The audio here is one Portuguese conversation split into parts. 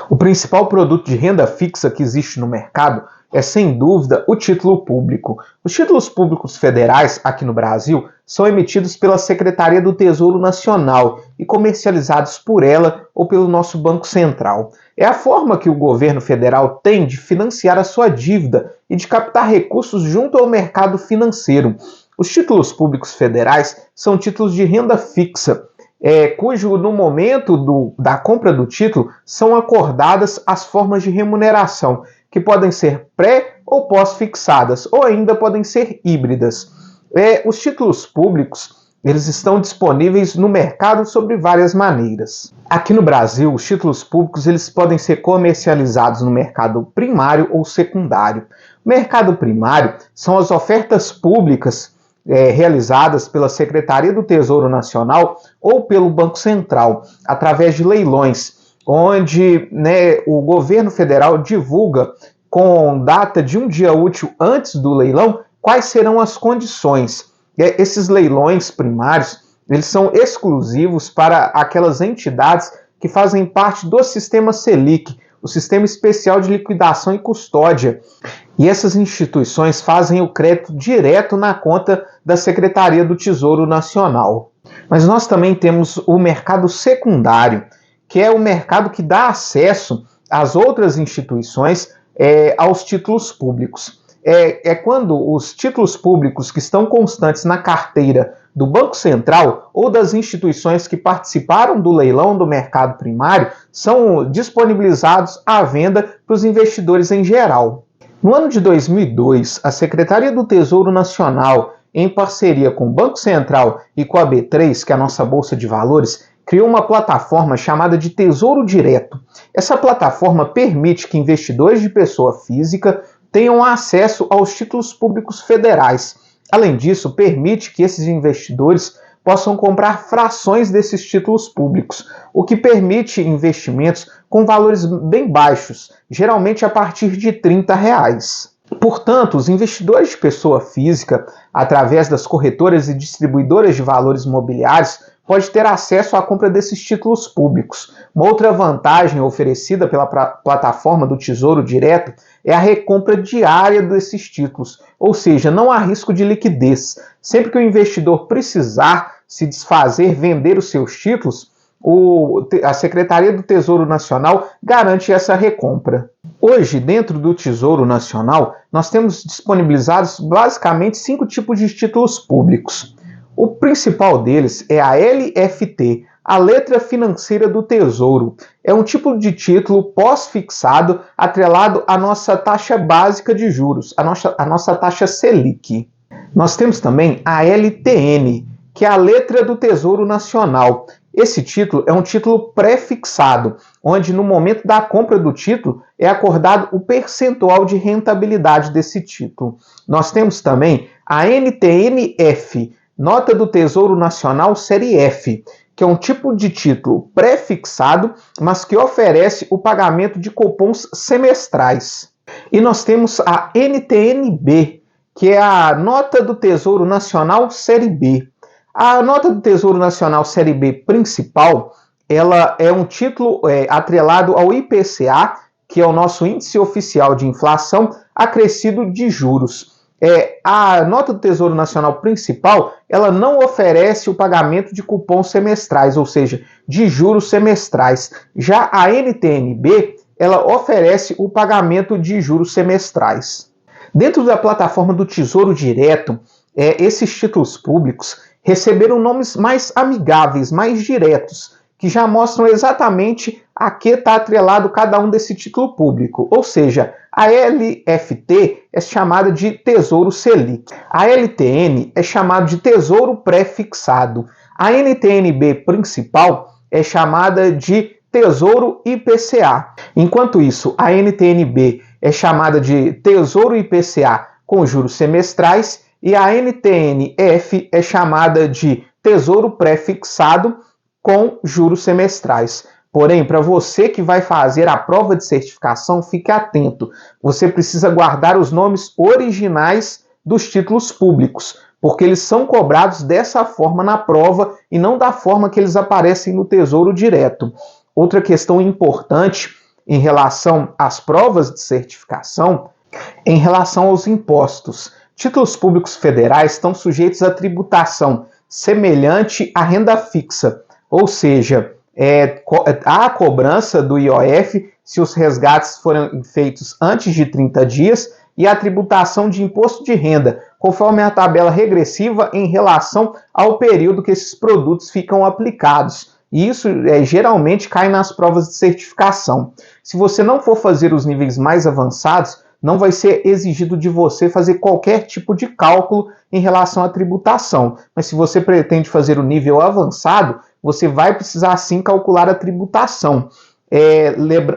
O principal produto de renda fixa que existe no mercado é, sem dúvida, o título público. Os títulos públicos federais aqui no Brasil são emitidos pela Secretaria do Tesouro Nacional e comercializados por ela ou pelo nosso Banco Central. É a forma que o governo federal tem de financiar a sua dívida e de captar recursos junto ao mercado financeiro. Os títulos públicos federais são títulos de renda fixa, cujo no momento da compra do título são acordadas as formas de remuneração, que podem ser pré ou pós-fixadas, ou ainda podem ser híbridas. Os títulos públicos eles estão disponíveis no mercado sobre várias maneiras. Aqui no Brasil, os títulos públicos eles podem ser comercializados no mercado primário ou secundário. O mercado primário são as ofertas públicas realizadas pela Secretaria do Tesouro Nacional ou pelo Banco Central, através de leilões, onde o governo federal divulga com data de um dia útil antes do leilão quais serão as condições. Esses leilões primários eles são exclusivos para aquelas entidades que fazem parte do Sistema Selic, o Sistema Especial de Liquidação e Custódia. E essas instituições fazem o crédito direto na conta da Secretaria do Tesouro Nacional. Mas nós também temos o mercado secundário, que é o mercado que dá acesso às outras instituições aos títulos públicos. É quando os títulos públicos que estão constantes na carteira do Banco Central ou das instituições que participaram do leilão do mercado primário são disponibilizados à venda para os investidores em geral. No ano de 2002, a Secretaria do Tesouro Nacional, em parceria com o Banco Central e com a B3, que é a nossa Bolsa de Valores, criou uma plataforma chamada de Tesouro Direto. Essa plataforma permite que investidores de pessoa física tenham acesso aos títulos públicos federais. Além disso, permite que esses investidores possam comprar frações desses títulos públicos, o que permite investimentos com valores bem baixos, geralmente a partir de R$30. Portanto, os investidores de pessoa física, através das corretoras e distribuidoras de valores mobiliários, pode ter acesso à compra desses títulos públicos. Uma outra vantagem oferecida pela plataforma do Tesouro Direto é a recompra diária desses títulos, ou seja, não há risco de liquidez. Sempre que o investidor precisar se desfazer, vender os seus títulos, a Secretaria do Tesouro Nacional garante essa recompra. Hoje, dentro do Tesouro Nacional, nós temos disponibilizados basicamente 5 tipos de títulos públicos. O principal deles é a LFT, a Letra Financeira do Tesouro. É um tipo de título pós-fixado atrelado à nossa taxa básica de juros, a nossa taxa Selic. Nós temos também a LTN, que é a Letra do Tesouro Nacional. Esse título é um título pré-fixado, onde no momento da compra do título é acordado o percentual de rentabilidade desse título. Nós temos também a NTNF, Nota do Tesouro Nacional Série F, que é um tipo de título pré-fixado, mas que oferece o pagamento de cupons semestrais. E nós temos a NTNB, que é a Nota do Tesouro Nacional Série B. A Nota do Tesouro Nacional Série B principal, ela é um título atrelado ao IPCA, que é o nosso índice oficial de inflação acrescido de juros. A Nota do Tesouro Nacional principal, ela não oferece o pagamento de cupons semestrais, ou seja, de juros semestrais. Já a NTNB, ela oferece o pagamento de juros semestrais. Dentro da plataforma do Tesouro Direto, esses títulos públicos receberam nomes mais amigáveis, mais diretos, que já mostram exatamente a que está atrelado cada um desse título público. Ou seja, a LFT é chamada de Tesouro Selic. A LTN é chamada de Tesouro Pré-fixado. A NTNB principal é chamada de Tesouro IPCA. Enquanto isso, a NTNB é chamada de Tesouro IPCA com juros semestrais e a NTNF é chamada de Tesouro Pré-fixado com juros semestrais. Porém, para você que vai fazer a prova de certificação, fique atento. Você precisa guardar os nomes originais dos títulos públicos, porque eles são cobrados dessa forma na prova e não da forma que eles aparecem no Tesouro Direto. Outra questão importante em relação às provas de certificação, em relação aos impostos. Títulos públicos federais estão sujeitos à tributação semelhante à renda fixa, ou seja, há a cobrança do IOF se os resgates forem feitos antes de 30 dias e a tributação de imposto de renda, conforme a tabela regressiva em relação ao período que esses produtos ficam aplicados. E isso geralmente cai nas provas de certificação. Se você não for fazer os níveis mais avançados, não vai ser exigido de você fazer qualquer tipo de cálculo em relação à tributação. Mas se você pretende fazer o nível avançado, você vai precisar sim calcular a tributação.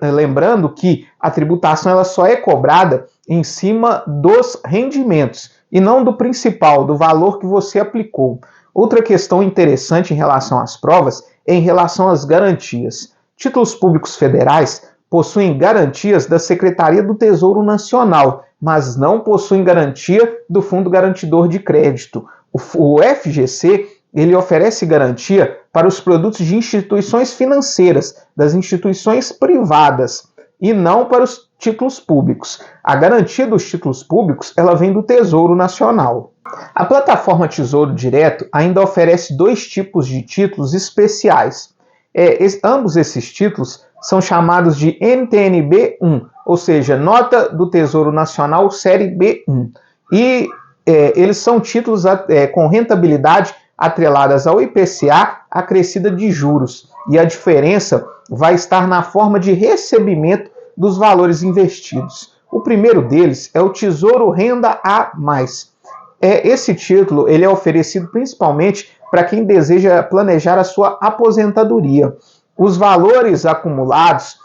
Lembrando que a tributação ela só é cobrada em cima dos rendimentos e não do principal, do valor que você aplicou. Outra questão interessante em relação às provas é em relação às garantias. Títulos públicos federais possuem garantias da Secretaria do Tesouro Nacional, mas não possuem garantia do Fundo Garantidor de Crédito. O FGC ele oferece garantia para os produtos de instituições financeiras, das instituições privadas, e não para os títulos públicos. A garantia dos títulos públicos ela vem do Tesouro Nacional. A plataforma Tesouro Direto ainda oferece 2 tipos de títulos especiais. Ambos esses títulos são chamados de NTNB1, ou seja, Nota do Tesouro Nacional Série B1. E eles são títulos com rentabilidade atreladas ao IPCA acrescida de juros. E a diferença vai estar na forma de recebimento dos valores investidos. O primeiro deles é o Tesouro Renda A+. Esse título ele é oferecido principalmente para quem deseja planejar a sua aposentadoria. Os valores acumulados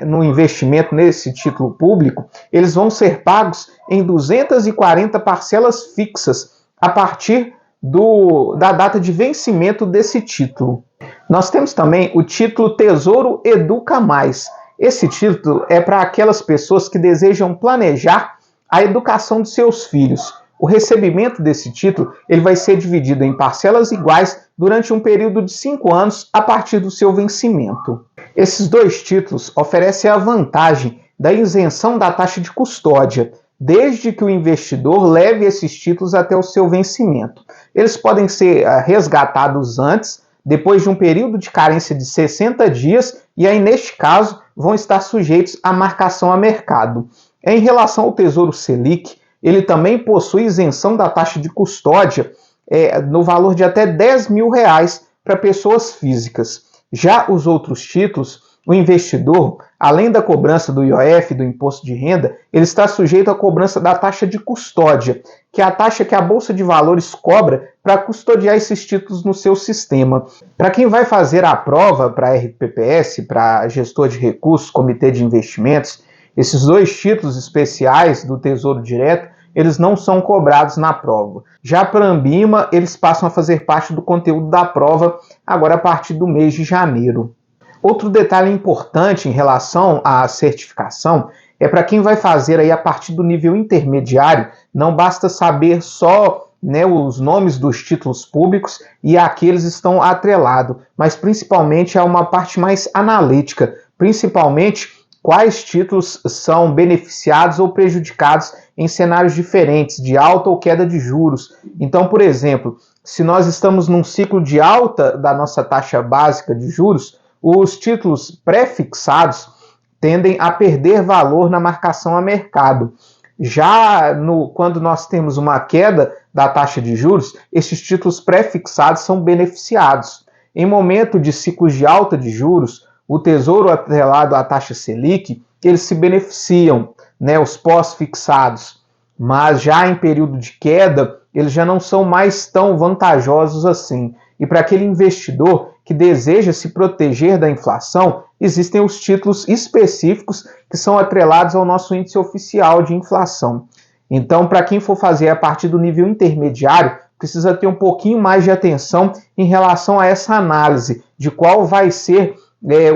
no investimento nesse título público, eles vão ser pagos em 240 parcelas fixas a partir da data de vencimento desse título. Nós temos também o título Tesouro Educa Mais. Esse título é para aquelas pessoas que desejam planejar a educação de seus filhos. O recebimento desse título ele vai ser dividido em parcelas iguais durante um período de 5 anos a partir do seu vencimento. Esses 2 títulos oferecem a vantagem da isenção da taxa de custódia, desde que o investidor leve esses títulos até o seu vencimento. Eles podem ser resgatados antes, depois de um período de carência de 60 dias, e aí, neste caso, vão estar sujeitos à marcação a mercado. Em relação ao Tesouro Selic, ele também possui isenção da taxa de custódia no valor de até R$10 mil para pessoas físicas. Já os outros títulos, o investidor, além da cobrança do IOF, do Imposto de Renda, ele está sujeito à cobrança da taxa de custódia, que é a taxa que a Bolsa de Valores cobra para custodiar esses títulos no seu sistema. Para quem vai fazer a prova para RPPS, para gestor de recursos, comitê de investimentos, esses 2 títulos especiais do Tesouro Direto, eles não são cobrados na prova. Já para a Ambima, eles passam a fazer parte do conteúdo da prova agora a partir do mês de janeiro. Outro detalhe importante em relação à certificação é para quem vai fazer aí a partir do nível intermediário, não basta saber só os nomes dos títulos públicos e aqueles estão atrelados, mas principalmente há uma parte mais analítica, principalmente quais títulos são beneficiados ou prejudicados em cenários diferentes, de alta ou queda de juros. Então, por exemplo, se nós estamos num ciclo de alta da nossa taxa básica de juros, os títulos pré-fixados tendem a perder valor na marcação a mercado. Já quando nós temos uma queda da taxa de juros, esses títulos pré-fixados são beneficiados. Em momento de ciclos de alta de juros, o Tesouro atrelado à taxa Selic, eles se beneficiam, os pós-fixados. Mas já em período de queda, eles já não são mais tão vantajosos assim. E para aquele investidor que deseja se proteger da inflação, existem os títulos específicos que são atrelados ao nosso índice oficial de inflação. Então, para quem for fazer a partir do nível intermediário, precisa ter um pouquinho mais de atenção em relação a essa análise de qual vai ser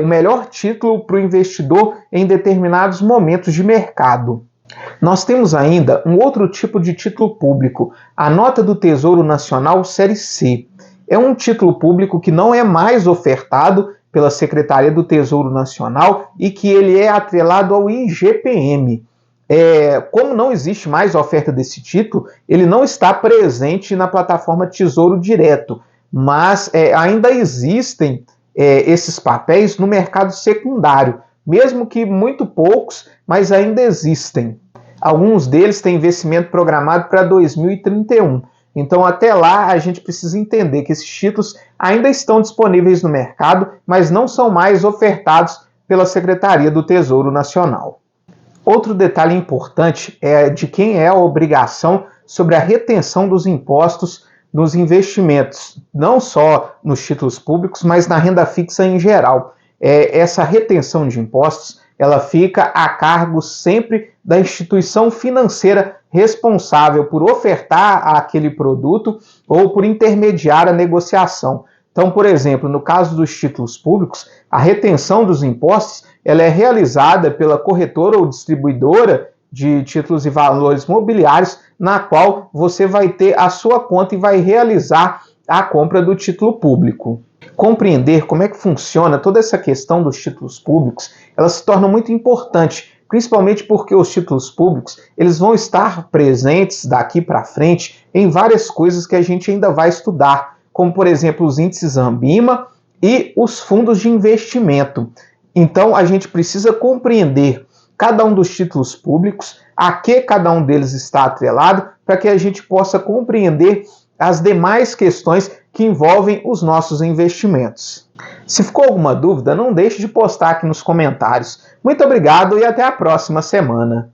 o melhor título para o investidor em determinados momentos de mercado. Nós temos ainda um outro tipo de título público, a Nota do Tesouro Nacional Série C. É um título público que não é mais ofertado pela Secretaria do Tesouro Nacional e que ele é atrelado ao IGPM. Como não existe mais oferta desse título, ele não está presente na plataforma Tesouro Direto, mas ainda existem esses papéis no mercado secundário, mesmo que muito poucos, mas ainda existem. Alguns deles têm investimento programado para 2031. Então, até lá, a gente precisa entender que esses títulos ainda estão disponíveis no mercado, mas não são mais ofertados pela Secretaria do Tesouro Nacional. Outro detalhe importante é de quem é a obrigação sobre a retenção dos impostos nos investimentos, não só nos títulos públicos, mas na renda fixa em geral. Essa retenção de impostos, ela fica a cargo sempre da instituição financeira responsável por ofertar aquele produto ou por intermediar a negociação. Então, por exemplo, no caso dos títulos públicos, a retenção dos impostos ela é realizada pela corretora ou distribuidora de títulos e valores mobiliários, na qual você vai ter a sua conta e vai realizar a compra do título público. Compreender como é que funciona toda essa questão dos títulos públicos, ela se torna muito importante, principalmente porque os títulos públicos eles vão estar presentes daqui para frente em várias coisas que a gente ainda vai estudar, como, por exemplo, os índices Ambima e os fundos de investimento. Então, a gente precisa compreender cada um dos títulos públicos, a que cada um deles está atrelado, para que a gente possa compreender as demais questões que envolvem os nossos investimentos. Se ficou alguma dúvida, não deixe de postar aqui nos comentários. Muito obrigado e até a próxima semana.